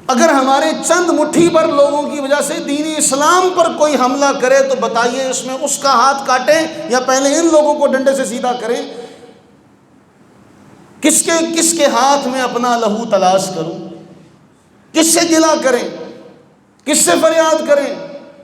اگر ہمارے چند مٹھی بھر لوگوں کی وجہ سے دین اسلام پر کوئی حملہ کرے تو بتائیے اس میں اس کا ہاتھ کاٹیں یا پہلے ان لوگوں کو ڈنڈے سے سیدھا کریں؟ کس کے ہاتھ میں اپنا لہو تلاش کروں؟ کس سے گلہ کریں؟ کس سے فریاد کریں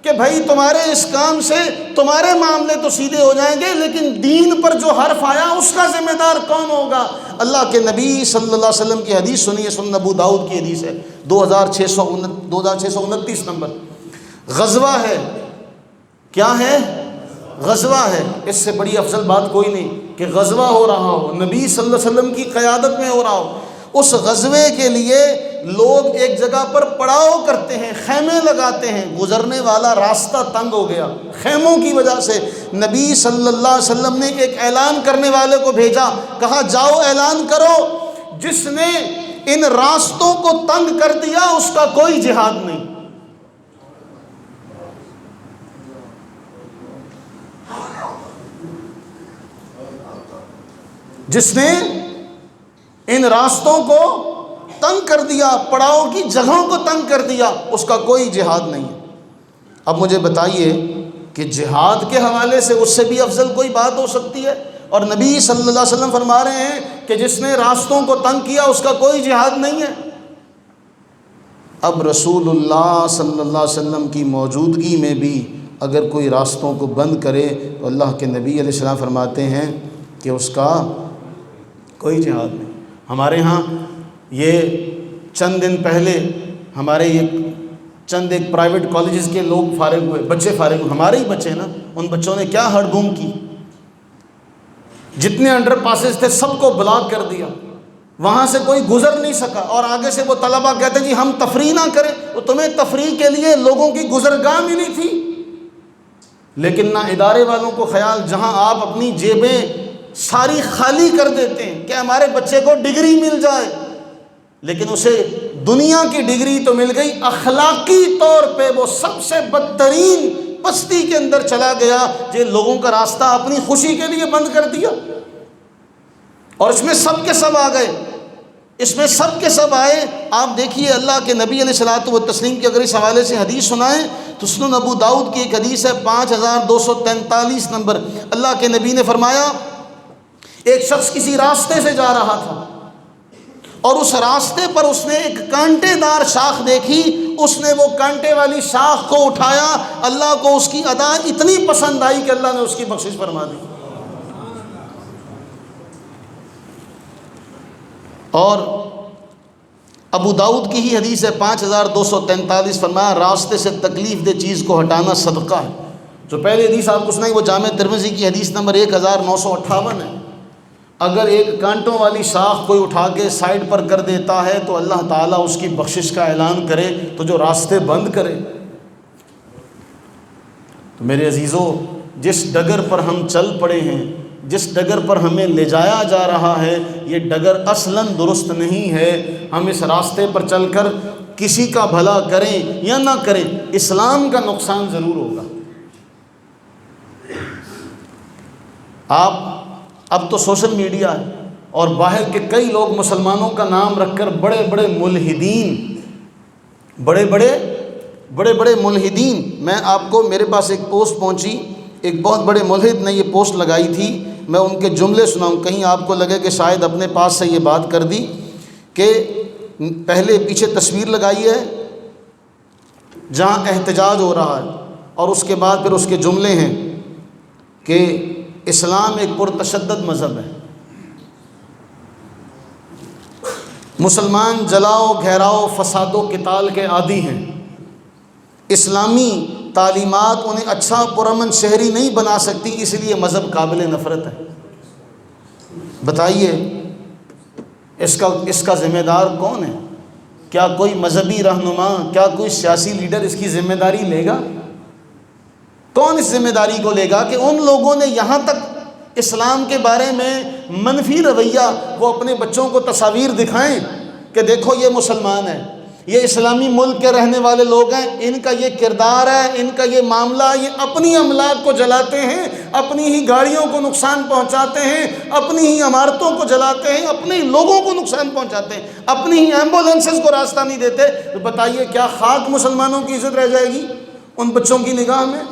کہ بھائی تمہارے اس کام سے تمہارے معاملے تو سیدھے ہو جائیں گے، لیکن دین پر جو حرف آیا اس کا ذمہ دار کون ہوگا؟ اللہ کے نبی صلی اللہ علیہ وسلم کی حدیث سنیے، سنن ابو داؤد کی حدیث ہے، 2629 نمبر۔ غزوہ ہے، کیا ہے؟ غزوہ ہے۔ اس سے بڑی افضل بات کوئی نہیں کہ غزوہ ہو رہا ہو، نبی صلی اللہ علیہ وسلم کی قیادت میں ہو رہا ہو، اس غزوے کے لیے لوگ ایک جگہ پر پڑاؤ کرتے ہیں، خیمے لگاتے ہیں، گزرنے والا راستہ تنگ ہو گیا خیموں کی وجہ سے، نبی صلی اللہ علیہ وسلم نے ایک اعلان کرنے والے کو بھیجا، کہا جاؤ اعلان کرو جس نے ان راستوں کو تنگ کر دیا اس کا کوئی جہاد نہیں۔ جس نے ان راستوں کو تنگ کر دیا، پڑاؤ کی جگہوں کو تنگ کر دیا، اس کا کوئی جہاد نہیں ہے۔ اب مجھے بتائیے کہ جہاد کے حوالے سے اس سے بھی افضل کوئی بات ہو سکتی ہے؟ اور نبی صلی اللہ علیہ وسلم فرما رہے ہیں کہ جس نے راستوں کو تنگ کیا اس کا کوئی جہاد نہیں ہے۔ اب رسول اللہ صلی اللہ علیہ وسلم کی موجودگی میں بھی اگر کوئی راستوں کو بند کرے تو اللہ کے نبی علیہ السلام فرماتے ہیں کہ اس کا کوئی جہاد نہیں۔ ہمارے ہاں یہ چند دن پہلے ہمارے ایک پرائیویٹ کالجز کے لوگ فارغ ہوئے، بچے فارغ ہوئے، ہمارے ہی بچے نا، ان بچوں نے کیا ہڑ بوم کی، جتنے انڈر پاسز تھے سب کو بلاک کر دیا، وہاں سے کوئی گزر نہیں سکا، اور آگے سے وہ طلبہ کہتے جی ہم تفریح نہ کریں، تو تمہیں تفریح کے لیے لوگوں کی گزرگاہ ملی تھی، لیکن نہ ادارے والوں کو خیال، جہاں آپ اپنی جیبیں ساری خالی کر دیتے ہیں کہ ہمارے بچے کو ڈگری مل جائے، لیکن اسے دنیا کی ڈگری تو مل گئی، اخلاقی طور پہ وہ سب سے بدترین پستی کے اندر چلا گیا، جو لوگوں کا راستہ اپنی خوشی کے لیے بند کر دیا۔ اور اس میں سب کے سب آ گئے، اس میں سب کے سب آئے۔ آپ دیکھیے اللہ کے نبی علیہ الصلوۃ والتسلیم کی اگر اس حوالے سے حدیث سنائیں تو سنن ابو داؤد کی ایک حدیث ہے 5243 نمبر، اللہ کے نبی نے فرمایا ایک شخص کسی راستے سے جا رہا تھا اور اس راستے پر اس نے ایک کانٹے دار شاخ دیکھی، اس نے وہ کانٹے والی شاخ کو اٹھایا، اللہ کو اس کی ادا اتنی پسند آئی کہ اللہ نے اس کی بخشش فرما دی۔ اور ابو داؤد کی ہی حدیث ہے 5243، فرمایا راستے سے تکلیف دہ چیز کو ہٹانا صدقہ ہے۔ جو پہلی حدیث آپ کو سنائی وہ جامع ترمذی کی حدیث نمبر 1958 ہے۔ اگر ایک کانٹوں والی شاخ کوئی اٹھا کے سائڈ پر کر دیتا ہے تو اللہ تعالیٰ اس کی بخشش کا اعلان کرے تو جو راستے بند کرے۔ تو میرے عزیزو، جس ڈگر پر ہم چل پڑے ہیں، جس ڈگر پر ہمیں لے جایا جا رہا ہے، یہ ڈگر اصلاً درست نہیں ہے۔ ہم اس راستے پر چل کر کسی کا بھلا کریں یا نہ کریں، اسلام کا نقصان ضرور ہوگا۔ اب تو سوشل میڈیا ہے اور باہر کے کئی لوگ مسلمانوں کا نام رکھ کر بڑے بڑے ملحدین، میں آپ کو، میرے پاس ایک پوسٹ پہنچی، ایک بہت بڑے ملحد نے یہ پوسٹ لگائی تھی، میں ان کے جملے سناؤں، کہیں آپ کو لگے کہ شاید اپنے پاس سے یہ بات کر دی، کہ پہلے پیچھے تصویر لگائی ہے جہاں احتجاج ہو رہا ہے، اور اس کے بعد پھر اس کے جملے ہیں کہ اسلام ایک پرتشدد مذہب ہے، مسلمان جلاؤ گھیراؤ فساد و قتال کے عادی ہیں، اسلامی تعلیمات انہیں اچھا پرامن شہری نہیں بنا سکتی، اس لیے مذہب قابل نفرت ہے۔ بتائیے اس کا ذمہ دار کون ہے؟ کیا کوئی مذہبی رہنما، کیا کوئی سیاسی لیڈر اس کی ذمہ داری لے گا؟ کون اس ذمہ داری کو لے گا کہ ان لوگوں نے یہاں تک اسلام کے بارے میں منفی رویہ، وہ اپنے بچوں کو تصاویر دکھائیں کہ دیکھو یہ مسلمان ہے، یہ اسلامی ملک کے رہنے والے لوگ ہیں، ان کا یہ کردار ہے، ان کا یہ معاملہ، یہ اپنی املاک کو جلاتے ہیں، اپنی ہی گاڑیوں کو نقصان پہنچاتے ہیں، اپنی ہی عمارتوں کو جلاتے ہیں، اپنے ہی لوگوں کو نقصان پہنچاتے ہیں، اپنی ہی ایمبولینسز کو راستہ نہیں دیتے، تو بتائیے کیا خاک مسلمانوں کی عزت رہ جائے گی ان بچوں کی نگاہ میں؟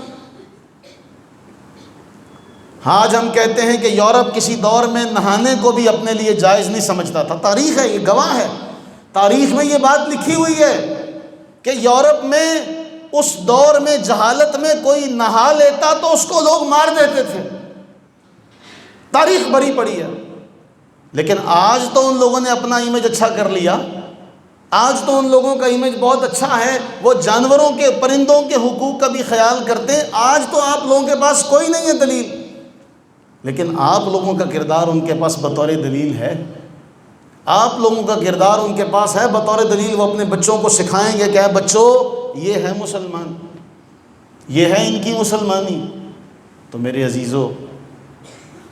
آج ہم کہتے ہیں کہ یورپ کسی دور میں نہانے کو بھی اپنے لیے جائز نہیں سمجھتا تھا، تاریخ ہے، یہ گواہ ہے، تاریخ میں یہ بات لکھی ہوئی ہے کہ یورپ میں اس دور میں جہالت میں کوئی نہا لیتا تو اس کو لوگ مار دیتے تھے، تاریخ بھری پڑی ہے۔ لیکن آج تو ان لوگوں نے اپنا امیج اچھا کر لیا، آج تو ان لوگوں کا امیج بہت اچھا ہے، وہ جانوروں کے، پرندوں کے حقوق کا بھی خیال کرتے ہیں۔ آج تو آپ لوگوں کے پاس کوئی نہیں ہے دلیل، لیکن آپ لوگوں کا کردار ان کے پاس بطور دلیل ہے، آپ لوگوں کا کردار ان کے پاس ہے بطور دلیل۔ وہ اپنے بچوں کو سکھائیں گے کہ اے بچوں یہ ہے مسلمان، یہ ہے ان کی مسلمانی۔ تو میرے عزیزو،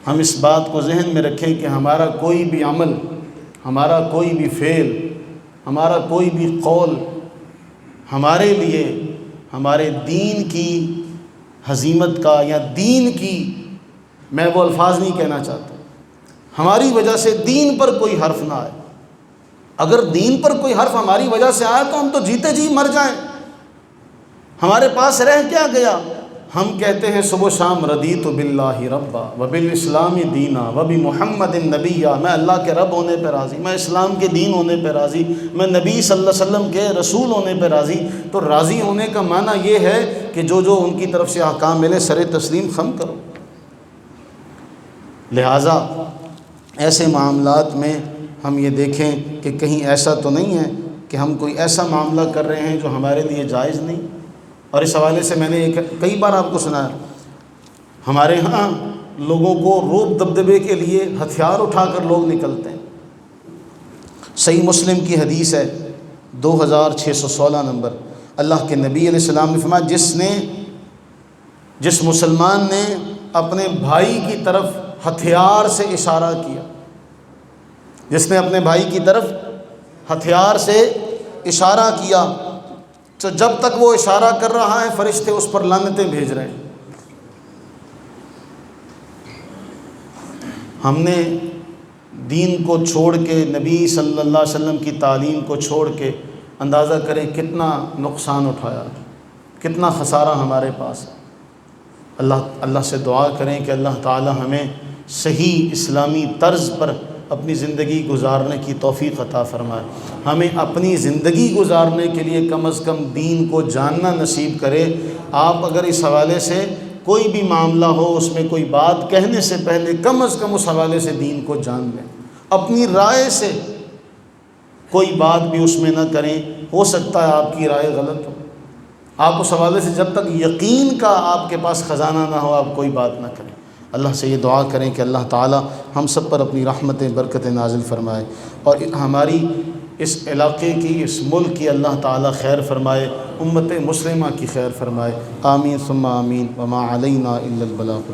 ہم اس بات کو ذہن میں رکھیں کہ ہمارا کوئی بھی عمل، ہمارا کوئی بھی فعل، ہمارا کوئی بھی قول ہمارے لیے ہمارے دین کی ہزیمت کا یا دین کی، میں وہ الفاظ نہیں کہنا چاہتا، ہماری وجہ سے دین پر کوئی حرف نہ آئے۔ اگر دین پر کوئی حرف ہماری وجہ سے آئے تو ہم تو جیتے جی مر جائیں، ہمارے پاس رہ کیا گیا؟ ہم کہتے ہیں صبح و شام رضیت باللہ ربا وبالاسلام دینا وبمحمد نبیا، میں اللہ کے رب ہونے پہ راضی، میں اسلام کے دین ہونے پہ راضی، میں نبی صلی اللہ علیہ وسلم کے رسول ہونے پہ راضی۔ تو راضی ہونے کا معنی یہ ہے کہ جو جو ان کی طرف سے احکام ملے سر تسلیم خم کرو۔ لہٰذا ایسے معاملات میں ہم یہ دیکھیں کہ کہیں ایسا تو نہیں ہے کہ ہم کوئی ایسا معاملہ کر رہے ہیں جو ہمارے لیے جائز نہیں۔ اور اس حوالے سے میں نے کئی بار آپ کو سنایا، ہمارے ہاں لوگوں کو روب دبدبے کے لیے ہتھیار اٹھا کر لوگ نکلتے ہیں۔ صحیح مسلم کی حدیث ہے 2616 نمبر، اللہ کے نبی علیہ السلام نے فرمایا جس مسلمان نے اپنے بھائی کی طرف ہتھیار سے اشارہ کیا، جس نے اپنے بھائی کی طرف ہتھیار سے اشارہ کیا، تو جب تک وہ اشارہ کر رہا ہے فرشتے اس پر لعنتیں بھیج رہے ہیں۔ ہم نے دین کو چھوڑ کے، نبی صلی اللہ علیہ وسلم کی تعلیم کو چھوڑ کے، اندازہ کریں کتنا نقصان اٹھایا، کتنا خسارہ ہمارے پاس ہے۔ اللہ سے دعا کریں کہ اللہ تعالی ہمیں صحیح اسلامی طرز پر اپنی زندگی گزارنے کی توفیق عطا فرمائے، ہمیں اپنی زندگی گزارنے کے لیے کم از کم دین کو جاننا نصیب کرے۔ آپ اگر اس حوالے سے کوئی بھی معاملہ ہو، اس میں کوئی بات کہنے سے پہلے کم از کم اس حوالے سے دین کو جان لیں، اپنی رائے سے کوئی بات بھی اس میں نہ کریں، ہو سکتا ہے آپ کی رائے غلط ہو۔ آپ اس حوالے سے جب تک یقین کا آپ کے پاس خزانہ نہ ہو، آپ کوئی بات نہ کریں۔ اللہ سے یہ دعا کریں کہ اللہ تعالی ہم سب پر اپنی رحمتیں برکتیں نازل فرمائے، اور ہماری اس علاقے کی، اس ملک کی اللہ تعالی خیر فرمائے، امت مسلمہ کی خیر فرمائے۔ آمین ثم آمین، وما علینا الا البلاغ۔